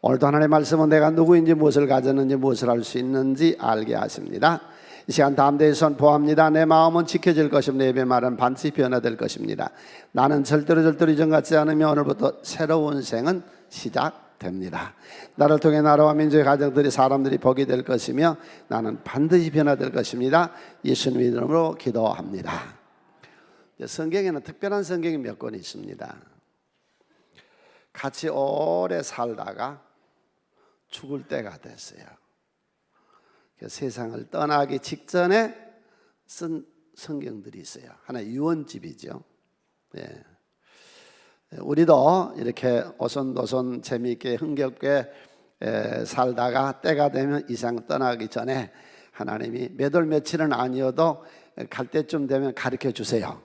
오늘도 하나님의 말씀은 내가 누구인지, 무엇을 가졌는지, 무엇을 할 수 있는지 알게 하십니다. 이 시간 담대히 선포합니다. 내 마음은 지켜질 것입니다. 내 입의 말은 반드시 변화될 것입니다. 나는 절대로 이전 같지 않으며 오늘부터 새로운 생은 시작됩니다. 나를 통해 나라와 민족의 가정들이, 사람들이 복이 될 것이며 나는 반드시 변화될 것입니다. 예수님 이름으로 기도합니다. 성경에는 특별한 성경이 몇 권 있습니다. 같이 오래 살다가 죽을 때가 됐어요. 세상을 떠나기 직전에 쓴 성경들이 있어요. 하나 유언집이죠. 예. 우리도 이렇게 오손도손 재미있게 흥겹게 살다가 때가 되면 이 세상 떠나기 전에 하나님이 몇 월 며칠은 아니어도 갈 때쯤 되면 가르쳐 주세요.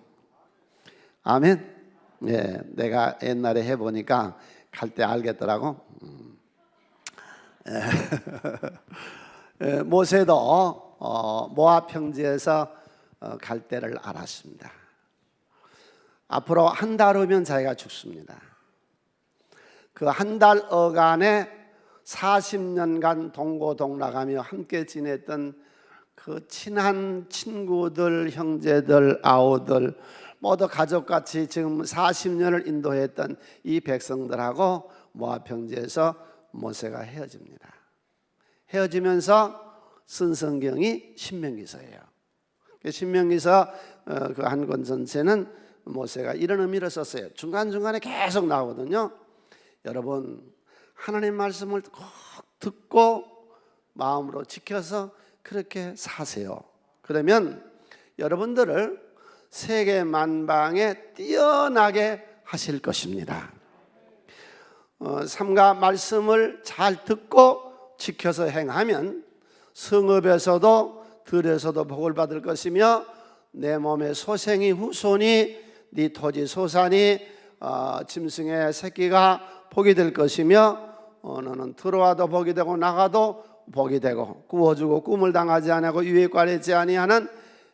아멘. 예, 내가 옛날에 해보니까 갈 때 알겠더라고. 모세도 모압 평지에서 갈 때를 알았습니다. 앞으로 한 달 후면 자기가 죽습니다. 그 한 달 어간에 40년간 동고동락하며 함께 지냈던 그 친한 친구들, 형제들, 아우들 모두 가족같이 지금 40년을 인도했던 이 백성들하고 모압 평지에서 모세가 헤어집니다. 헤어지면서 쓴 성경이 신명기서예요. 신명기서 그 한 권 전체는 모세가 이런 의미를 썼어요. 중간중간에 계속 나오거든요. 여러분, 하나님 말씀을 꼭 듣고 마음으로 지켜서 그렇게 사세요. 그러면 여러분들을 세계 만방에 뛰어나게 하실 것입니다. 삼가 말씀을 잘 듣고 지켜서 행하면 성읍에서도 들에서도 복을 받을 것이며 내 몸의 소생이 후손이 네 토지 소산이 짐승의 새끼가 복이 될 것이며 너는 들어와도 복이 되고 나가도 복이 되고 구워주고 꿈을 당하지 아니하고 유에 꽈리지 아니하는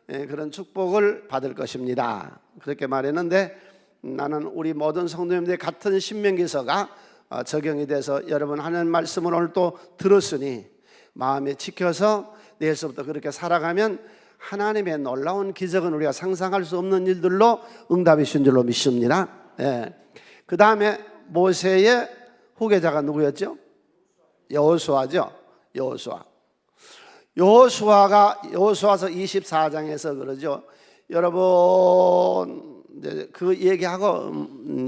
그런 축복을 받을 것입니다. 그렇게 말했는데 나는 우리 모든 성도님들의 같은 신명기서가 적용이 돼서 여러분 하는 말씀을 오늘 또 들었으니 마음에 지켜서 내일서부터 그렇게 살아가면 하나님의 놀라운 기적은 우리가 상상할 수 없는 일들로 응답이 신 줄로 믿습니다. 예. 그 다음에 모세의 후계자가 누구였죠? 여호수아죠. 여호수아서 24장에서 그러죠. 여러분 이제 그 얘기하고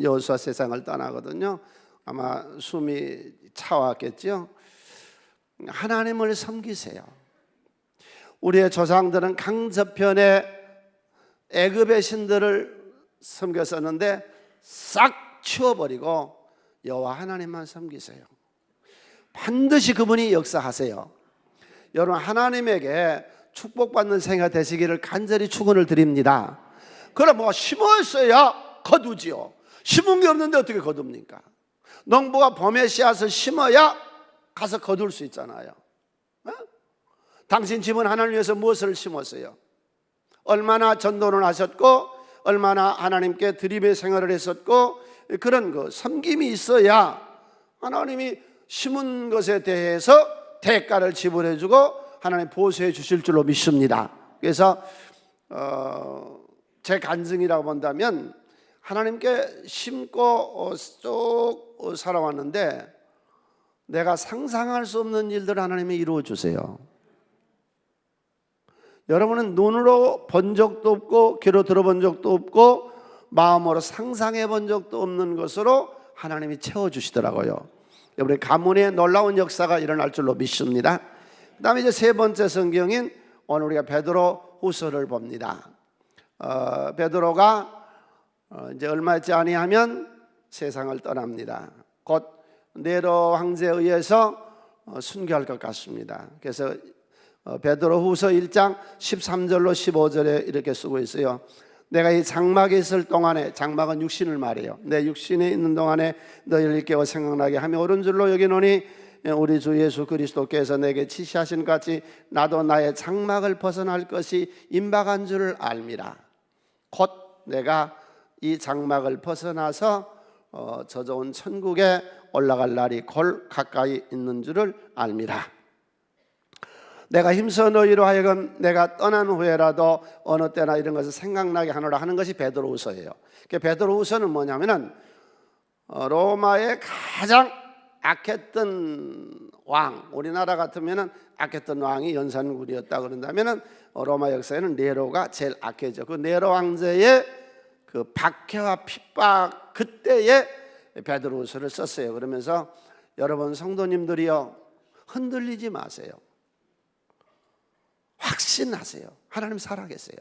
여호수아 세상을 떠나거든요. 아마 숨이 차왔겠죠. 하나님을 섬기세요. 우리의 조상들은 강저편에 애굽의 신들을 섬겼었는데 싹 치워버리고 여호와 하나님만 섬기세요. 반드시 그분이 역사하세요. 여러분, 하나님에게 축복받는 생활 되시기를 간절히 축원을 드립니다. 그럼 뭐 심었어야 거두지요. 심은 게 없는데 어떻게 거둡니까? 농부가 봄에 씨앗을 심어야 가서 거둘 수 있잖아요. 당신 집은 하나님을 위해서 무엇을 심었어요? 얼마나 전도를 하셨고 얼마나 하나님께 드림의 생활을 했었고 그런 그 섬김이 있어야 하나님이 심은 것에 대해서 대가를 지불해 주고 하나님 보수해 주실 줄로 믿습니다. 그래서 제 간증이라고 본다면 하나님께 심고 쭉 살아왔는데 내가 상상할 수 없는 일들을 하나님이 이루어 주세요. 여러분은 눈으로 본 적도 없고 귀로 들어본 적도 없고 마음으로 상상해 본 적도 없는 것으로 하나님이 채워주시더라고요. 여러분의 가문에 놀라운 역사가 일어날 줄로 믿습니다. 그 다음에 이제 세 번째 성경인 오늘 우리가 베드로 후서를 봅니다. 베드로가 이제 얼마 있지 아니하면 세상을 떠납니다. 곧 네로 황제에 의해서 순교할 것 같습니다. 그래서 베드로 후서 1장 13절로 15절에 이렇게 쓰고 있어요. 내가 이 장막에 있을 동안에, 장막은 육신을 말해요. 내 육신에 있는 동안에 너희를 깨워 생각나게 하며 옳은 줄로 여기노니 우리 주 예수 그리스도께서 내게 지시하신 같이 나도 나의 장막을 벗어날 것이 임박한 줄을 알미라. 곧 내가 이 장막을 벗어나서 저 좋은 천국에 올라갈 날이 골 가까이 있는 줄을 알미라. 내가 힘써 너희로 하여금 내가 떠난 후에라도 어느 때나 이런 것을 생각나게 하노라 하는 것이 베드로후서예요. 베드로후서는 뭐냐면은 로마의 가장 악했던 왕, 우리나라 같으면은 악했던 왕이 연산군이었다 그런다면은 로마 역사에는 네로가 제일 악해져. 그 네로 황제의 그 박해와 핍박 그때에 베드로후서를 썼어요. 그러면서 여러분 성도님들이요, 흔들리지 마세요. 확신하세요. 하나님 살아계세요.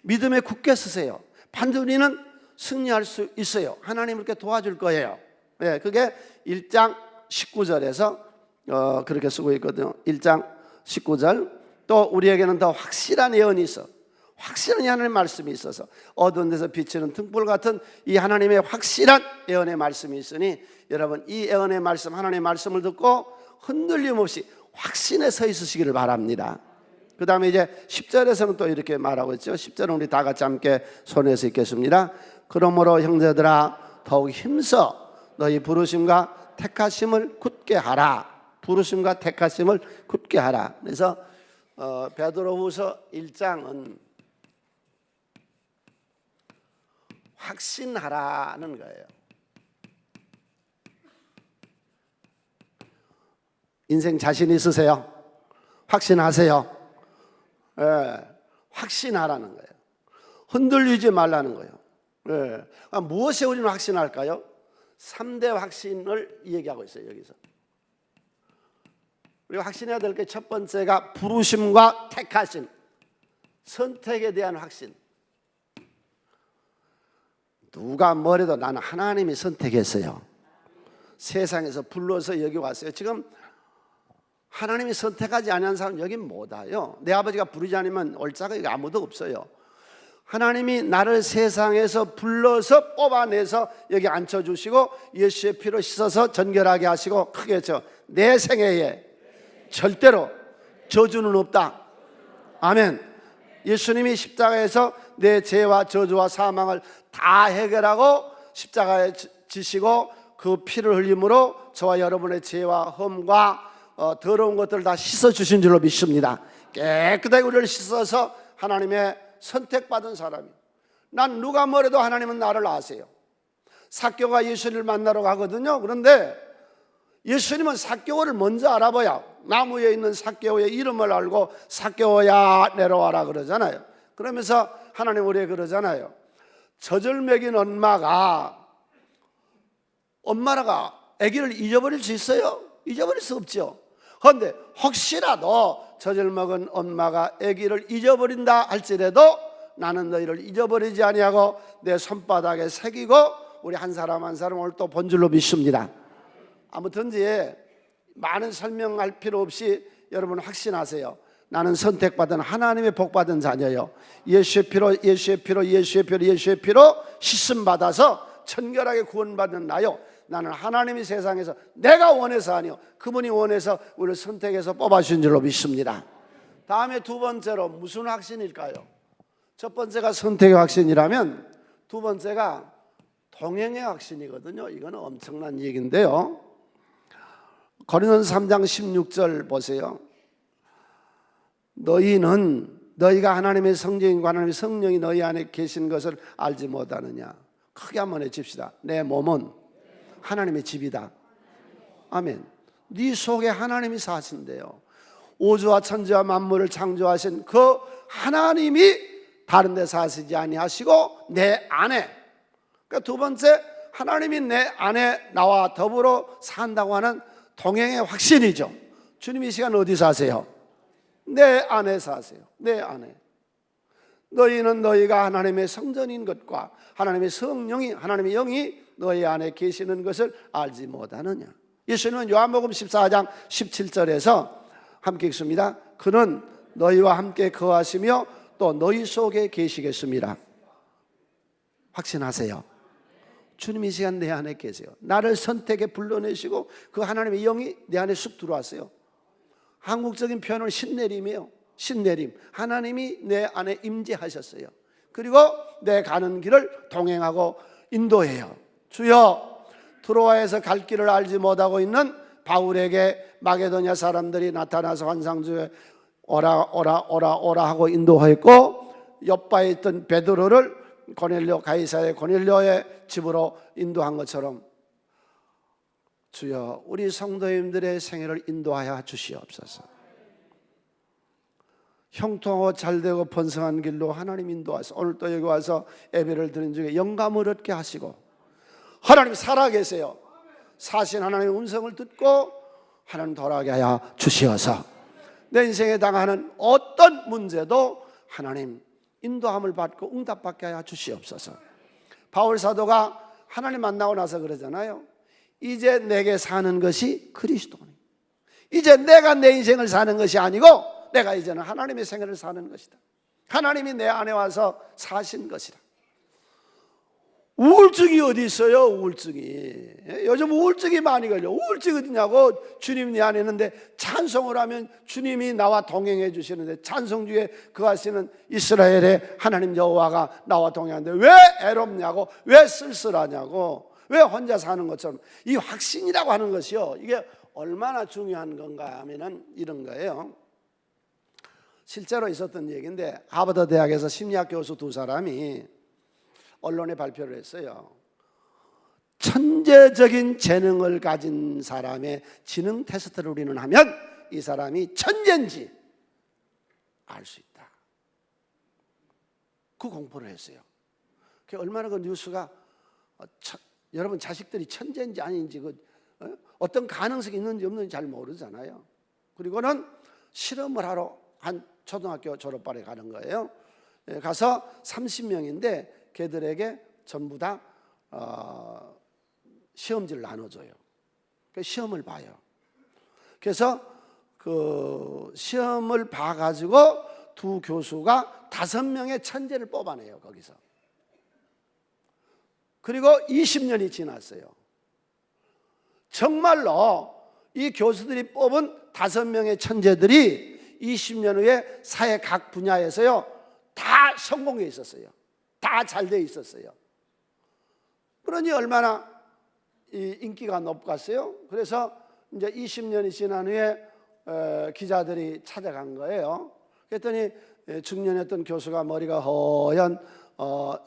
믿음에 굳게 서세요. 반드시 우리는 승리할 수 있어요. 하나님 이렇게 도와줄 거예요. 그게 1장 19절에서 그렇게 쓰고 있거든요. 1장 19절. 또 우리에게는 더 확실한 예언이 있어. 확실한 하나님의 말씀이 있어서 어두운 데서 비치는 등불 같은 이 하나님의 확실한 예언의 말씀이 있으니 여러분 이 예언의 말씀, 하나님의 말씀을 듣고 흔들림 없이 확신에 서 있으시기를 바랍니다. 그 다음에 이제 10절에서는 또 이렇게 말하고 있죠. 10절은 우리 다 같이 함께 손에서 읽겠습니다. 그러므로 형제들아 더욱 힘써 너희 부르심과 택하심을 굳게 하라. 부르심과 택하심을 굳게 하라. 그래서 베드로후서 1장은 확신하라는 거예요. 인생 자신 있으세요? 확신하세요? 확신하라는 거예요. 흔들리지 말라는 거예요. 무엇에 우리는 확신할까요? 3대 확신을 얘기하고 있어요. 여기서 우리가 확신해야 될 게 첫 번째가 부르심과 택하심, 선택에 대한 확신. 누가 뭐래도 나는 하나님이 선택했어요. 세상에서 불러서 여기 왔어요. 지금 하나님이 선택하지 않은 사람 여기 못 와요. 내 아버지가 부르지 않으면 올 자가 여기 아무도 없어요. 하나님이 나를 세상에서 불러서 뽑아내서 여기 앉혀주시고 예수의 피로 씻어서 전결하게 하시고 크게 외쳐 내 생애에 절대로 저주는 없다. 아멘. 예수님이 십자가에서 내 죄와 저주와 사망을 다 해결하고 십자가에 지시고 그 피를 흘림으로 저와 여러분의 죄와 흠과 더러운 것들을 다 씻어주신 줄로 믿습니다. 깨끗하게 우리를 씻어서 하나님의 선택받은 사람이. 난 누가 뭐래도 하나님은 나를 아세요. 삭개오가 예수님을 만나러 가거든요. 그런데 예수님은 삭개오를 먼저 알아봐야 나무에 있는 삭개오의 이름을 알고 삭개오야 내려와라 그러잖아요. 그러면서 하나님 우리에게 그러잖아요. 젖을 먹인 엄마가 아기를 잊어버릴 수 있어요? 잊어버릴 수 없죠. 그런데 혹시라도 젖을 먹은 엄마가 아기를 잊어버린다 할지라도 나는 너희를 잊어버리지 아니하고 내 손바닥에 새기고 우리 한 사람 한 사람 오늘 또 본 줄로 믿습니다. 아무튼지 많은 설명할 필요 없이 여러분 확신하세요. 나는 선택받은 하나님의 복받은 자녀요. 예수의 피로 씻음 받아서 천결하게 구원받은 나요. 나는 하나님이 세상에서 내가 원해서 아니요 그분이 원해서 우리를 선택해서 뽑아주신 줄로 믿습니다. 다음에 두 번째로 무슨 확신일까요? 첫 번째가 선택의 확신이라면 두 번째가 동행의 확신이거든요. 이거는 엄청난 얘기인데요. 고린도서 3장 16절 보세요. 너희가 하나님의 성령이고 하나님의 성령이 너희 안에 계신 것을 알지 못하느냐. 크게 한번 해칩시다. 내 몸은 하나님의 집이다. 아멘. 네 속에 하나님이 사신대요. 우주와 천지와 만물을 창조하신 그 하나님이 다른 데 사시지 아니하시고 내 안에. 그러니까 두 번째 하나님이 내 안에 나와 더불어 산다고 하는 동행의 확신이죠. 주님 이 시간 어디 사세요? 내 안에 사세요. 내 안에. 너희는 너희가 하나님의 성전인 것과 하나님의 성령이 하나님의 영이 너희 안에 계시는 것을 알지 못하느냐. 예수님은 요한복음 14장 17절에서 함께 읽습니다. 그는 너희와 함께 거하시며 또 너희 속에 계시겠습니다. 확신하세요. 주님 이 시간 내 안에 계세요. 나를 선택해 불러내시고 그 하나님의 영이 내 안에 쑥 들어왔어요. 한국적인 표현은 신내림이에요. 신내림. 하나님이 내 안에 임재하셨어요. 그리고 내 가는 길을 동행하고 인도해요. 주여 트로아에서 갈 길을 알지 못하고 있는 바울에게 마게도냐 사람들이 나타나서 환상 중에 오라 오라 오라 오라 하고 인도했고, 옆바에 있던 베드로를 고넬료, 가이사의 고넬료의 집으로 인도한 것처럼 주여 우리 성도님들의 생애를 인도하여 주시옵소서. 형통하고 잘되고 번성한 길로 하나님 인도하셔서 오늘 또 여기 와서 예배를 드린 중에 영감을 얻게 하시고, 하나님 살아계세요. 사신 하나님의 음성을 듣고 하나님 돌아가게 하여 주시어서 내 인생에 당하는 어떤 문제도 하나님 인도함을 받고 응답받게 하여 주시옵소서. 바울 사도가 하나님 만나고 나서 그러잖아요. 이제 내게 사는 것이 그리스도니, 이제 내가 내 인생을 사는 것이 아니고 내가 이제는 하나님의 생애를 사는 것이다. 하나님이 내 안에 와서 사신 것이다. 우울증이 어디 있어요? 우울증이 요즘 우울증이 많이 걸려. 우울증이 어디냐고. 주님 내 안에 있는데 찬송을 하면 주님이 나와 동행해 주시는데, 찬송 중에 그 하시는 이스라엘의 하나님 여호와가 나와 동행하는데 왜 애롭냐고, 왜 쓸쓸하냐고, 왜 혼자 사는 것처럼. 이 확신이라고 하는 것이요, 이게 얼마나 중요한 건가 하면은 이런 거예요. 실제로 있었던 얘기인데, 하버드 대학에서 심리학 교수 두 사람이 언론에 발표를 했어요. 천재적인 재능을 가진 사람의 지능 테스트를 우리는 하면 이 사람이 천재인지 알 수 있다. 그 공포를 했어요. 얼마나 그 뉴스가 여러분 자식들이 천재인지 아닌지 어떤 가능성이 있는지 없는지 잘 모르잖아요. 그리고는 실험을 하러 한 초등학교 졸업반에 가는 거예요. 가서 30명인데 걔들에게 전부 다 시험지를 나눠줘요. 시험을 봐요. 그래서 그 시험을 봐가지고 두 교수가 5명의 천재를 뽑아내요, 거기서. 그리고 20년이 지났어요. 정말로 이 교수들이 뽑은 5명의 천재들이 20년 후에 사회 각 분야에서요 다 성공해 있었어요. 다 잘 돼 있었어요. 그러니 얼마나 인기가 높겠어요. 그래서 이제 20년이 지난 후에 기자들이 찾아간 거예요. 그랬더니 중년이었던 교수가 머리가 허연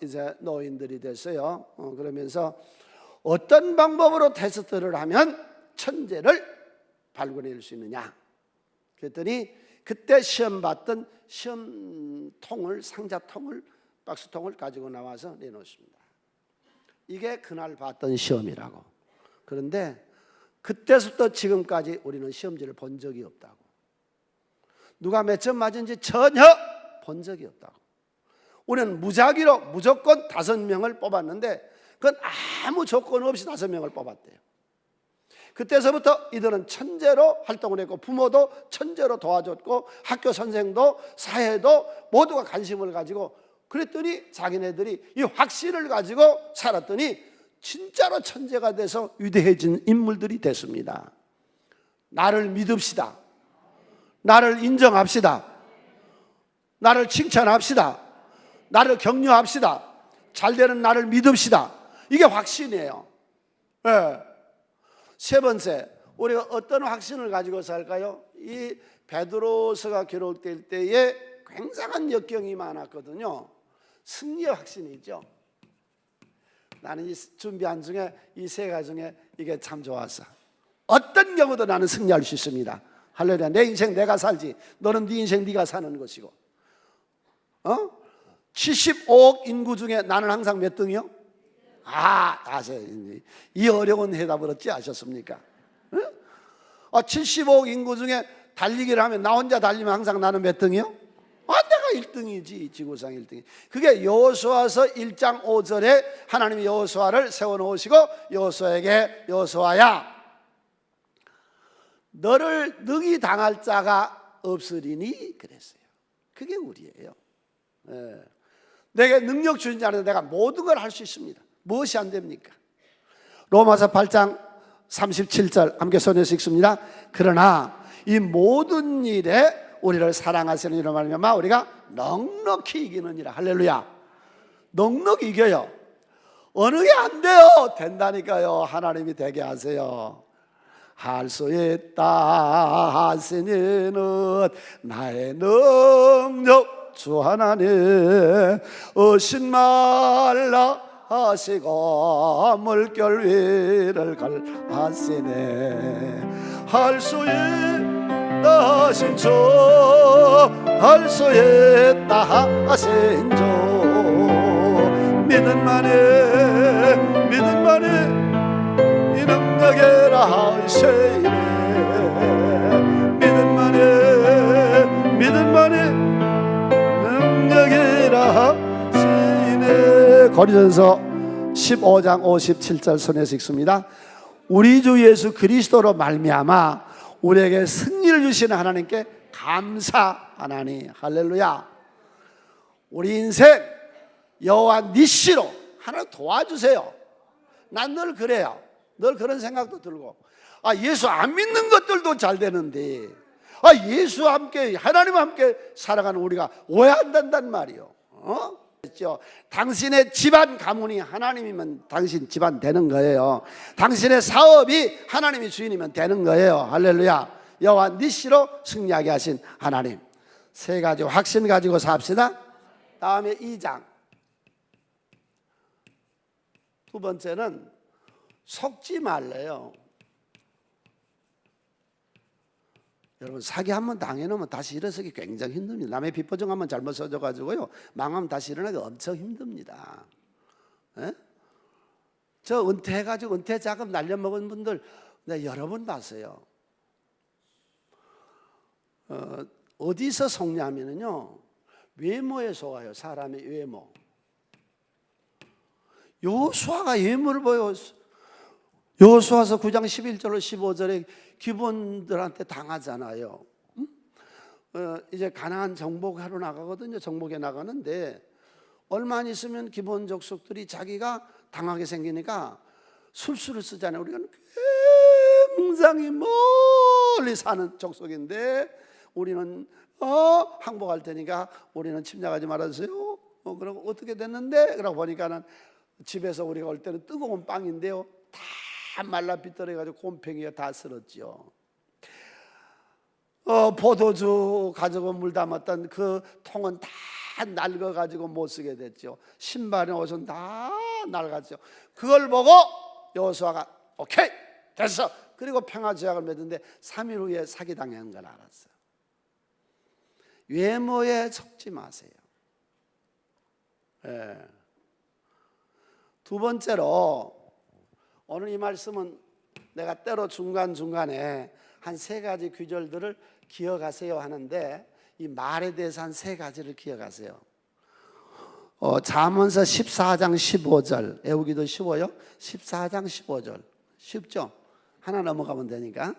이제 노인들이 됐어요. 그러면서 어떤 방법으로 테스트를 하면 천재를 발견할 수 있느냐. 그랬더니 그때 시험 봤던 시험통을, 상자통을, 박스통을 가지고 나와서 내놓습니다. 이게 그날 봤던 시험이라고. 그런데 그때부터 지금까지 우리는 시험지를 본 적이 없다고. 누가 몇 점 맞은지 전혀 본 적이 없다고. 우리는 무작위로 무조건 5명을 뽑았는데 그건 아무 조건 없이 5명을 뽑았대요. 그때서부터 이들은 천재로 활동을 했고, 부모도 천재로 도와줬고, 학교 선생도 사회도 모두가 관심을 가지고, 그랬더니 자기네들이 이 확신을 가지고 살았더니 진짜로 천재가 돼서 위대해진 인물들이 됐습니다. 나를 믿읍시다. 나를 인정합시다. 나를 칭찬합시다. 나를 격려합시다. 잘되는 나를 믿읍시다. 이게 확신이에요. 네. 세 번째, 우리가 어떤 확신을 가지고 살까요? 이 베드로서가 기록될 때에 굉장한 역경이 많았거든요. 승리의 확신이죠. 나는 이 준비한 중에 이 세 가지 중에 이게 참 좋았어. 어떤 경우도 나는 승리할 수 있습니다. 할렐루야. 내 인생 내가 살지, 너는 네 인생 네가 사는 것이고. 75억 인구 중에 나는 항상 몇 등이요? 아세요. 이 어려운 해답을 어찌 아셨습니까? 75억 인구 중에 달리기를 하면 나 혼자 달리면 항상 나는 몇 등이요? 내가 1등이지. 지구상 1등이. 그게 여호수아서 1장 5절에 하나님이 여호수아를 세워놓으시고 여호수아에게 여호수아야, 너를 능히 당할 자가 없으리니 그랬어요. 그게 우리예요. 내게 능력 주신 자는 내가 모든 걸 할 수 있습니다. 무엇이 안 됩니까? 로마서 8장 37절 함께 손에서 읽습니다. 그러나 이 모든 일에 우리를 사랑하시는 이로 말미암아 우리가 넉넉히 이기느니라. 할렐루야. 넉넉히 이겨요. 어느 게 안 돼요? 된다니까요. 하나님이 되게 하세요. 할 수 있다 하시니는 나의 능력 주 하나님 의심 말라 하시고 물결 위를 갈하시네. 할 수 있다 하신 주 할 수 있다 하신 주 믿음만이 이 능력이라 하시네. 믿음만이 능력이라 하시네. 고린도전서 15장 57절 손에서 읽습니다. 우리 주 예수 그리스도로 말미암아 우리에게 승리를 주시는 하나님께 감사하나니. 할렐루야. 우리 인생 여호와 니시로 하나님 도와주세요. 난 늘 그래요. 늘 그런 생각도 들고, 예수 안 믿는 것들도 잘 되는데 예수와 함께 하나님과 함께 살아가는 우리가 왜 안 된단 말이요? 당신의 집안 가문이 하나님이면 당신 집안 되는 거예요. 당신의 사업이 하나님이 주인이면 되는 거예요. 할렐루야. 여호와 니시로 승리하게 하신 하나님. 세 가지 확신 가지고 삽시다. 다음에 2장. 두 번째는 속지 말래요. 여러분, 사기 한번 당해놓으면 다시 일어서기 굉장히 힘듭니다. 남의 빚보증 한번 잘못 써줘가지고요, 망하면 다시 일어나기 엄청 힘듭니다. 에? 저 은퇴해가지고 은퇴 자금 날려먹은 분들 내가 여러 번 봤어요. 어디서 속냐면요, 외모에 속아요. 사람의 외모. 여호수아가 외모를 보여. 여호수아서 9장 11절로 15절에 기브온들한테 당하잖아요. 이제 가나안 정복하러 나가거든요. 정복에 나가는데 얼마 안 있으면 기브온 족속들이 자기가 당하게 생기니까 술수를 쓰잖아요. 우리가 굉장히 멀리 사는 족속인데 우리는 항복할 테니까 우리는 침략하지 말아주세요. 그러고 어떻게 됐는데? 그러고 보니까는 집에서 우리가 올 때는 뜨거운 빵인데요, 다 말라 비틀어가지고 곰팡이가 다 쓸었죠. 포도주 가지고 물 담았던 그 통은 다 낡아가지고 못 쓰게 됐죠. 신발이나 옷은 다 낡았죠. 그걸 보고 여호수아가 오케이 됐어. 그리고 평화조약을 맺었는데 3일 후에 사기당한 걸 알았어요. 외모에 속지 마세요. 예. 두 번째로, 오늘 이 말씀은 내가 때로 중간중간에 한 세 가지 구절들을 기억하세요 하는데, 이 말에 대해서 한 세 가지를 기억하세요. 잠언서 14장 15절 외우기도 쉬워요. 14장 15절 쉽죠? 하나 넘어가면 되니까.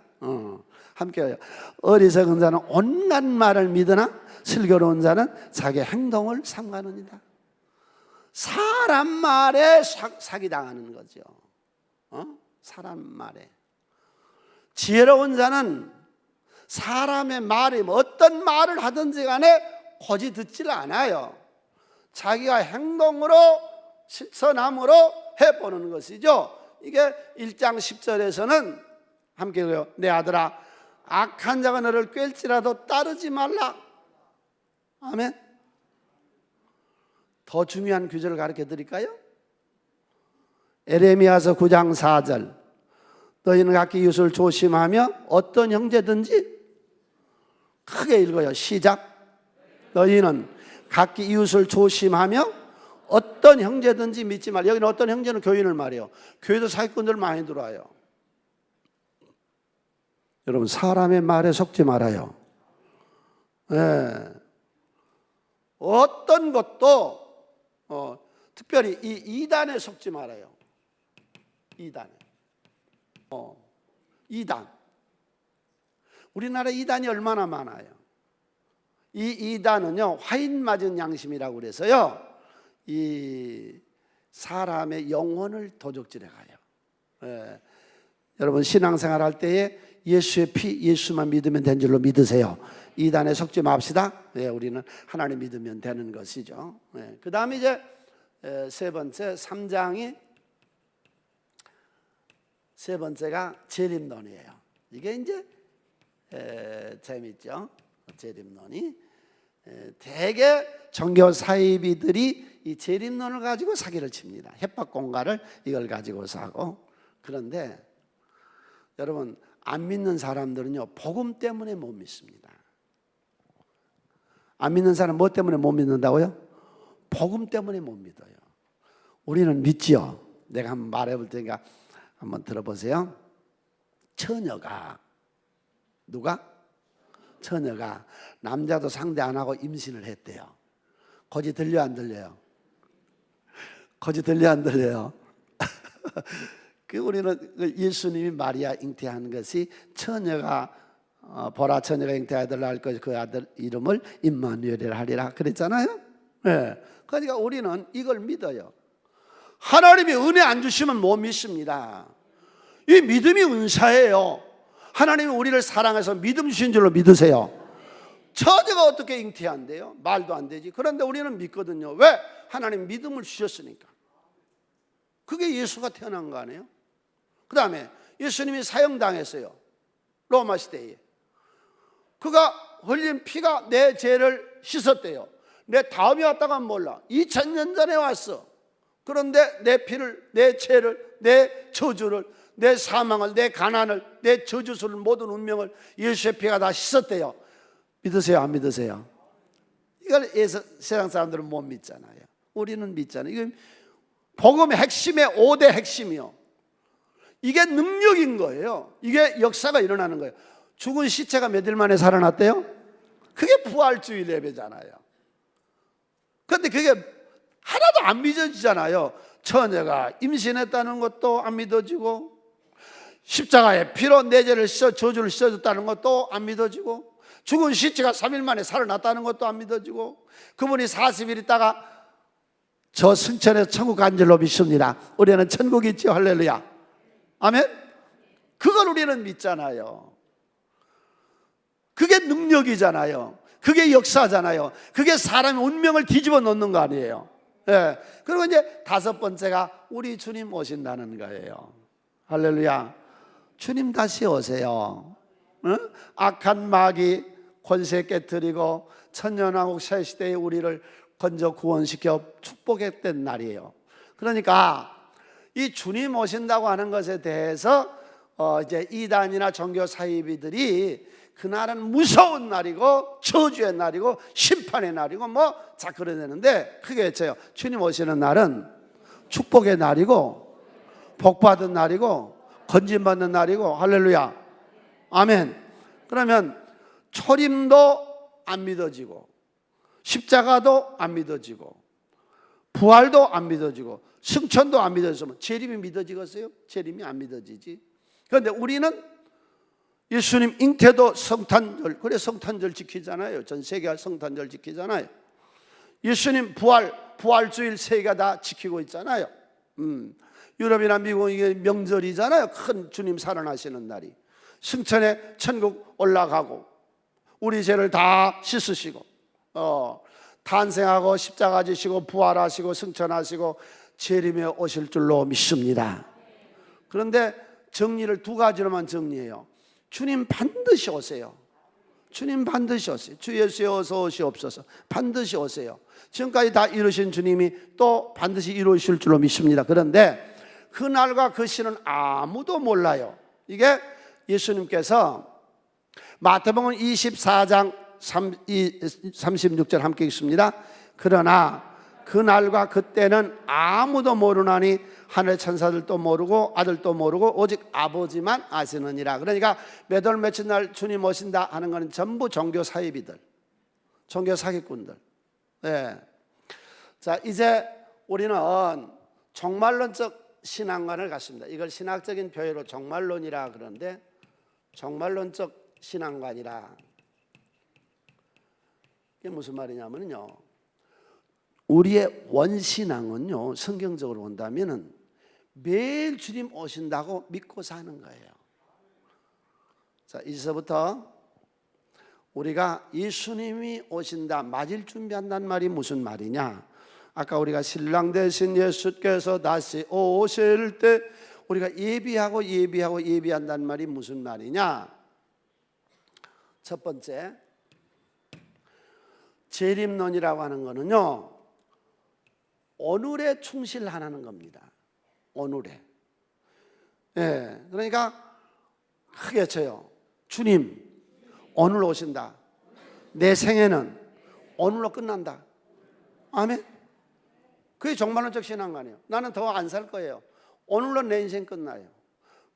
함께요. 어리석은 자는 온갖 말을 믿으나 슬기로운 자는 자기 행동을 삼가느니라. 사람 말에 사기당하는 거죠. 사람 말에. 지혜로운 자는 사람의 말이 어떤 말을 하든지 간에 고지 듣지를 않아요. 자기가 행동으로 실천함으로 해보는 것이죠. 이게 1장 10절에서는 함께 해요. 내 아들아, 악한 자가 너를 꿰일지라도 따르지 말라. 아멘. 더 중요한 구절을 가르쳐 드릴까요? 에레미야서 9장 4절. 너희는 각기 이웃을 조심하며 어떤 형제든지, 크게 읽어요. 시작. 너희는 각기 이웃을 조심하며 어떤 형제든지 믿지 말라. 여기는 어떤 형제는 교인을 말해요. 교회도 사기꾼들 많이 들어와요. 여러분, 사람의 말에 속지 말아요. 네. 어떤 것도 특별히 이 이단에 속지 말아요. 이단에. 이단. 우리나라 이단이 얼마나 많아요. 이 이단은요, 화인 맞은 양심이라고 그래서요, 이 사람의 영혼을 도적질해 가요. 여러분, 신앙생활 할 때에 예수의 피, 예수만 믿으면 된 줄로 믿으세요. 이단에 속지 맙시다. 우리는 하나님 믿으면 되는 것이죠. 그 다음에 이제 세 번째 3장이 세 번째가 재림론이에요. 이게 이제 재밌죠. 재림론이 대개 종교 사이비들이 이 재림론을 가지고 사기를 칩니다. 협박공갈을 이걸 가지고 사고. 그런데 여러분, 안 믿는 사람들은요, 복음 때문에 못 믿습니다. 안 믿는 사람 뭐 때문에 못 믿는다고요? 복음 때문에 못 믿어요. 우리는 믿지요. 내가 한번 말해볼 테니까 한번 들어보세요. 처녀가, 누가? 처녀가 남자도 상대 안 하고 임신을 했대요. 거짓 들려 안 들려요? 거짓 들려 안 들려요? 우리는 예수님이 마리아 잉태한 것이 처녀가 보라 처녀가 잉태 아들을 낳을 것이 그 아들 이름을 임마누엘이라 하리라 그랬잖아요. 네. 그러니까 우리는 이걸 믿어요. 하나님이 은혜 안 주시면 못 믿습니다. 이 믿음이 은사예요. 하나님이 우리를 사랑해서 믿음 주신 줄로 믿으세요. 처녀가 어떻게 잉태한대요? 말도 안 되지. 그런데 우리는 믿거든요. 왜? 하나님 믿음을 주셨으니까. 그게 예수가 태어난 거 아니에요? 그 다음에 예수님이 사형당했어요. 로마 시대에. 그가 흘린 피가 내 죄를 씻었대요. 내 다음이 왔다가 몰라. 2000년 전에 왔어. 그런데 내 피를, 내 죄를, 내 저주를, 내 사망을, 내 가난을, 내 저주를, 모든 운명을 예수의 피가 다 씻었대요. 믿으세요? 안 믿으세요? 이걸 세상 사람들은 못 믿잖아요. 우리는 믿잖아요. 이게 복음의 핵심의 5대 핵심이요. 이게 능력인 거예요. 이게 역사가 일어나는 거예요. 죽은 시체가 며칠 만에 살아났대요? 그게 부활주의 예배잖아요. 그런데 그게 하나도 안 믿어지잖아요. 처녀가 임신했다는 것도 안 믿어지고, 십자가에 피로 내 죄를 씻어 저주를 씻어줬다는 것도 안 믿어지고, 죽은 시체가 3일 만에 살아났다는 것도 안 믿어지고, 그분이 40일 있다가 저 승천에서 천국 간 줄로 믿습니다. 우리는 천국이 있죠. 할렐루야. 아멘. 그걸 우리는 믿잖아요. 그게 능력이잖아요. 그게 역사잖아요. 그게 사람의 운명을 뒤집어 놓는 거 아니에요. 예. 그리고 이제 다섯 번째가 우리 주님 오신다는 거예요. 할렐루야. 주님 다시 오세요. 응? 악한 마귀 권세 깨뜨리고 천년왕국 새 시대에 우리를 건져 구원시켜 축복했던 날이에요. 그러니까 이 주님 오신다고 하는 것에 대해서 이제 이단이나 종교 사이비들이 그날은 무서운 날이고 저주의 날이고 심판의 날이고 자 그러는데 크게 외쳐요. 주님 오시는 날은 축복의 날이고 복받은 날이고 건진받는 날이고 할렐루야. 아멘. 그러면 초림도 안 믿어지고 십자가도 안 믿어지고 부활도 안 믿어지고 승천도 안 믿어지면 재림이 믿어지겠어요? 재림이 안 믿어지지. 그런데 우리는 예수님 잉태도 성탄절, 그래 성탄절 지키잖아요. 전 세계가 성탄절 지키잖아요. 예수님 부활주일 세계가 다 지키고 있잖아요. 유럽이나 미국 이게 명절이잖아요. 큰 주님 살아나시는 날이. 승천에 천국 올라가고 우리 죄를 다 씻으시고 탄생하고 십자가 지시고 부활하시고 승천하시고 재림에 오실 줄로 믿습니다. 그런데 정리를 두 가지로만 정리해요. 주님 반드시 오세요. 주님 반드시 오세요. 주 예수여 어서 오시옵소서. 반드시 오세요. 지금까지 다 이루신 주님이 또 반드시 이루실 줄로 믿습니다. 그런데 그날과 그 시는 아무도 몰라요. 이게 예수님께서 마태복음 24장 36절 함께 읽습니다. 그러나 그날과 그때는 아무도 모르나니 하늘 천사들도 모르고 아들도 모르고 오직 아버지만 아시느니라. 그러니까 몇 월 며칠 날 주님 오신다 하는 것은 전부 종교 사이비들, 종교 사기꾼들. 네. 자, 이제 우리는 종말론적 신앙관을 갖습니다. 이걸 신학적인 표현으로 종말론이라 그러는데 종말론적 신앙관이라. 이게 무슨 말이냐면요. 우리의 원신앙은요, 성경적으로 본다면은 매일 주님 오신다고 믿고 사는 거예요. 자, 이제부터 우리가 예수님이 오신다, 맞을 준비한다는 말이 무슨 말이냐? 아까 우리가 신랑 되신 예수께서 다시 오실 때 우리가 예비한다는 말이 무슨 말이냐? 첫 번째, 재림론이라고 하는 거는요, 오늘에 충실하는 겁니다. 오늘에. 예, 그러니까 크게 쳐요. 주님, 오늘 오신다. 내 생애는 오늘로 끝난다. 아멘. 그게 정말론적 신앙관이에요. 나는 더 안 살 거예요. 오늘로 내 인생 끝나요.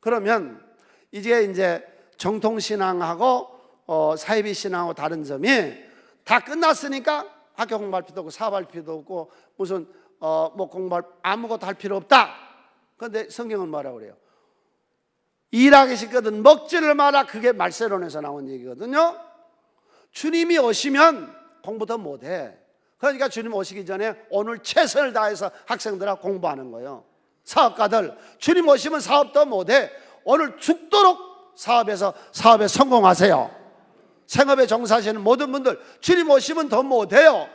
그러면 이제 정통신앙하고 사이비 신앙하고 다른 점이 다 끝났으니까 학교 공부할 필요도 없고 사업할 필요도 없고 무슨 뭐 공부할 아무것도 할 필요 없다. 그런데 성경은 뭐라고 그래요? 일하기 싫거든 먹지를 마라. 그게 말세론에서 나온 얘기거든요. 주님이 오시면 공부 더 못해. 그러니까 주님 오시기 전에 오늘 최선을 다해서 학생들하고 공부하는 거예요. 사업가들, 주님 오시면 사업 더 못해. 오늘 죽도록 사업에 성공하세요. 생업에 종사하시는 모든 분들, 주님 오시면 더 못해요.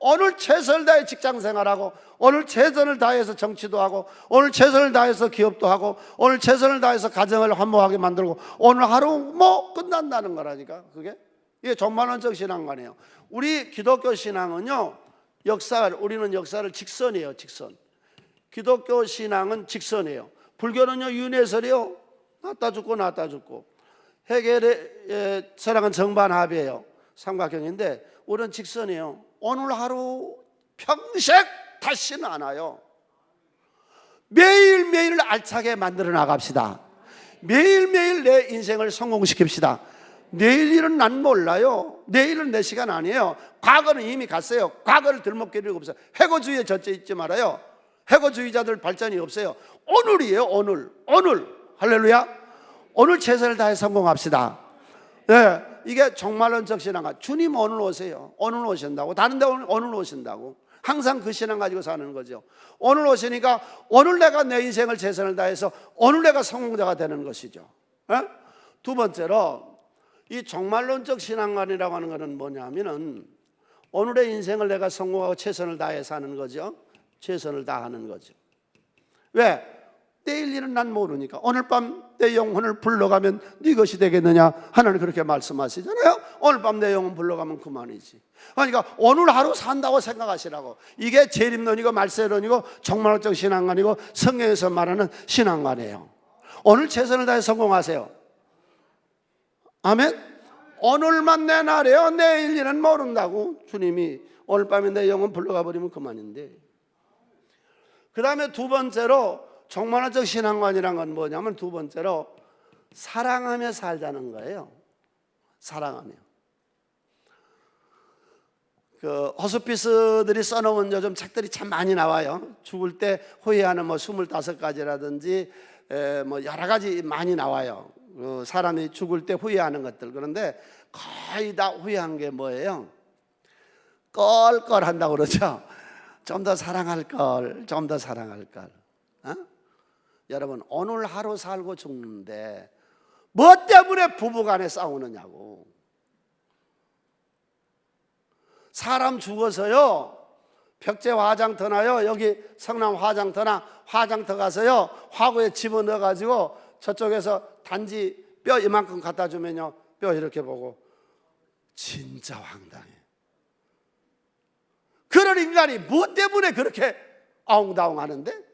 오늘 최선을 다해 직장생활하고, 오늘 최선을 다해서 정치도 하고, 오늘 최선을 다해서 기업도 하고, 오늘 최선을 다해서 가정을 화목하게 만들고, 오늘 하루 뭐 끝난다는 거라니까. 이게 정말론적 신앙관이에요. 우리 기독교 신앙은요, 우리는 역사를 직선이에요. 직선. 기독교 신앙은 직선이에요. 불교는요, 윤회설이요, 났다 죽고. 해겔의 철학은 정반합이에요. 삼각형인데 우리는 직선이에요. 오늘 하루 평생 다시는 안 와요. 매일매일 알차게 만들어 나갑시다. 매일매일 내 인생을 성공시킵시다. 내일 일은 난 몰라요. 내일은 내 시간 아니에요. 과거는 이미 갔어요. 과거를 들먹거릴 거 없어요. 해고주의에 젖어 있지 말아요. 해고주의자들 발전이 없어요. 오늘이에요. 오늘. 할렐루야. 오늘 최선을 다해 성공합시다. 네, 이게 정말론적 신앙과 주님 오늘 오세요. 오늘 오신다고. 다른 데 오늘 오신다고. 항상 그 신앙 가지고 사는 거죠. 오늘 오시니까 오늘 내가 내 인생을 최선을 다해서 오늘 내가 성공자가 되는 것이죠. 네? 두 번째로 이 정말론적 신앙관이라고 하는 것은 뭐냐면은 오늘의 인생을 내가 성공하고 최선을 다해 사는 거죠. 최선을 다하는 거죠. 왜? 내일 일은 난 모르니까. 오늘 밤 내 영혼을 불러가면 네 것이 되겠느냐? 하나님 그렇게 말씀하시잖아요. 오늘 밤 내 영혼 불러가면 그만이지. 그러니까 오늘 하루 산다고 생각하시라고. 이게 재림론이고 말세론이고 정말론적 신앙관이고 성경에서 말하는 신앙관이에요. 오늘 최선을 다해 성공하세요. 아멘. 오늘만 내 날이에요. 내일 일은 모른다고. 주님이 오늘 밤에 내 영혼 불러가 버리면 그만인데. 그 다음에 두 번째로 정말론적 신앙관이란 건 뭐냐면 두 번째로 사랑하며 살자는 거예요. 사랑하며. 호스피스들이 써놓은 요즘 책들이 참 많이 나와요. 죽을 때 후회하는 25가지라든지 뭐 여러 가지 많이 나와요. 사람이 죽을 때 후회하는 것들. 그런데 거의 다 후회한 게 뭐예요? 껄껄한다고 그러죠. 좀 더 사랑할 걸, 좀 더 사랑할 걸. 여러분, 오늘 하루 살고 죽는데 뭐 때문에 부부간에 싸우느냐고. 사람 죽어서요, 벽제 화장터나요, 여기 성남 화장터나 화장터 가서요, 화구에 집어넣어가지고 저쪽에서 단지 뼈 이만큼 갖다 주면요, 뼈 이렇게 보고 진짜 황당해. 그런 인간이 뭐 때문에 그렇게 아웅다웅 하는데?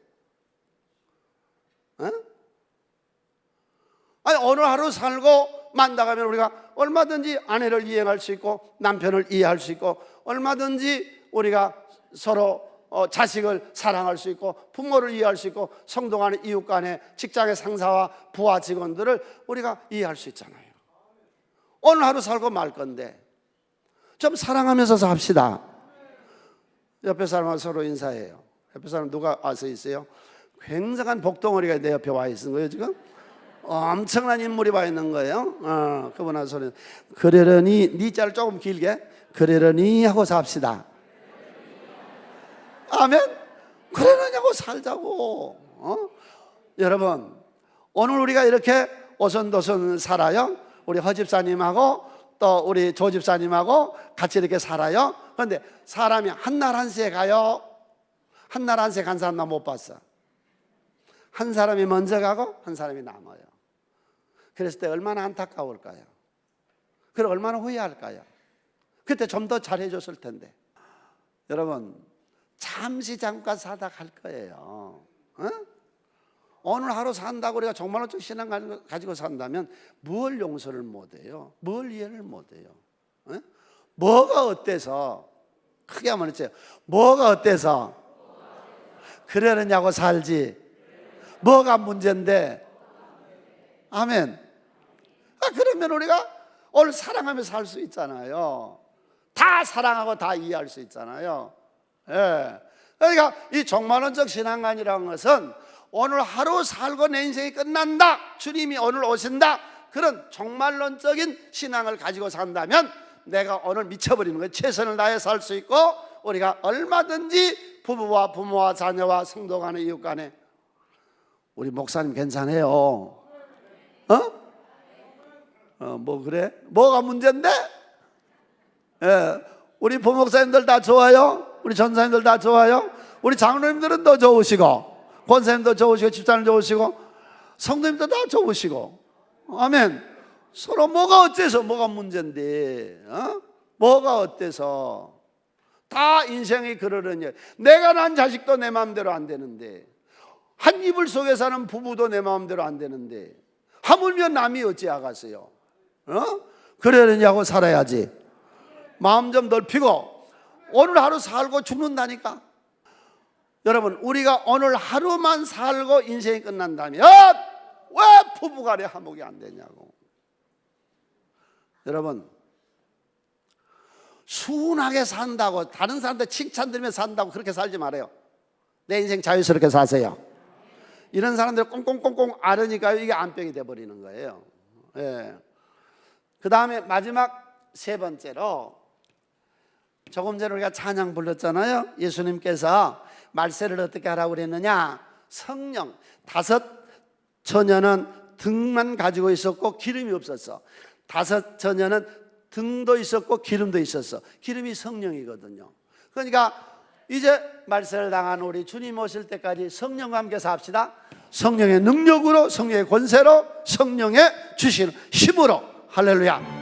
아니, 오늘 하루 살고 만나가면 우리가 얼마든지 아내를 이해할 수 있고 남편을 이해할 수 있고 얼마든지 우리가 서로 자식을 사랑할 수 있고 부모를 이해할 수 있고 성도 간에 이웃 간에 직장의 상사와 부하 직원들을 우리가 이해할 수 있잖아요. 오늘 하루 살고 말 건데 좀 사랑하면서 삽시다. 옆에 사람과 서로 인사해요. 옆에 사람 누가 와서 있어요? 굉장한 복덩어리가 내 옆에 와 있는 거예요 지금. 엄청난 인물이 와 있는 거예요. 그분하고 소리 그러려니 니 짤 조금 길게 그러려니 하고 삽시다. 아멘. 그러느냐고 살자고. 여러분, 오늘 우리가 이렇게 오손도손 살아요. 우리 허 집사님하고 또 우리 조 집사님하고 같이 이렇게 살아요. 그런데 사람이 한 날 한 새 가요. 한 날 한 새 간 사람 나 못 봤어. 한 사람이 먼저 가고 한 사람이 남아요. 그랬을 때 얼마나 안타까울까요? 그리고 얼마나 후회할까요? 그때 좀 더 잘해줬을 텐데. 여러분, 잠시 잠깐 사다 갈 거예요. 어? 오늘 하루 산다고 우리가 정말로 신앙 가지고 산다면 뭘 용서를 못해요? 뭘 이해를 못해요? 어? 뭐가 어때서? 크게 한번 했죠. 뭐가 어때서? 그러느냐고 살지. 뭐가 문제인데? 아멘. 그러면 우리가 오늘 사랑하며 살 수 있잖아요. 다 사랑하고 다 이해할 수 있잖아요. 예. 그러니까 이 종말론적 신앙관이라는 것은 오늘 하루 살고 내 인생이 끝난다, 주님이 오늘 오신다, 그런 종말론적인 신앙을 가지고 산다면 내가 오늘 미쳐버리는 거예요. 최선을 다해 살 수 있고 우리가 얼마든지 부부와 부모와 자녀와 성도 간에 이웃 간에 우리 목사님 괜찮아요. 뭐 그래? 뭐가 문제인데? 예, 우리 부목사님들 다 좋아요? 우리 전사님들 다 좋아요? 우리 장로님들은 더 좋으시고 권사님도 좋으시고 집사님 좋으시고 성도님도 다 좋으시고 아멘. 서로 뭐가 어때서 뭐가 문제인데 뭐가 어때서 다 인생이 그러려니 내가 난 자식도 내 마음대로 안 되는데 한 이불 속에 사는 부부도 내 마음대로 안 되는데 하물며 남이 어찌하겠어요? 그러려냐고 살아야지. 마음 좀 넓히고 오늘 하루 살고 죽는다니까. 여러분, 우리가 오늘 하루만 살고 인생이 끝난다면 왜 부부간에 화목이 안 되냐고. 여러분, 순하게 산다고 다른 사람들 칭찬 들으며 산다고 그렇게 살지 말아요. 내 인생 자유스럽게 사세요. 이런 사람들 꽁꽁꽁꽁 앓으니까 이게 안병이 돼버리는 거예요. 예. 그 다음에 마지막 세 번째로, 조금 전에 우리가 찬양 불렀잖아요. 예수님께서 말세를 어떻게 하라고 그랬느냐. 성령, 5 처녀는 등만 가지고 있었고 기름이 없었어. 5 처녀는 등도 있었고 기름도 있었어. 기름이 성령이거든요. 그러니까 이제 말세를 당한 우리 주님 오실 때까지 성령과 함께 삽시다. 성령의 능력으로, 성령의 권세로, 성령의 주시는 힘으로. 할렐루야.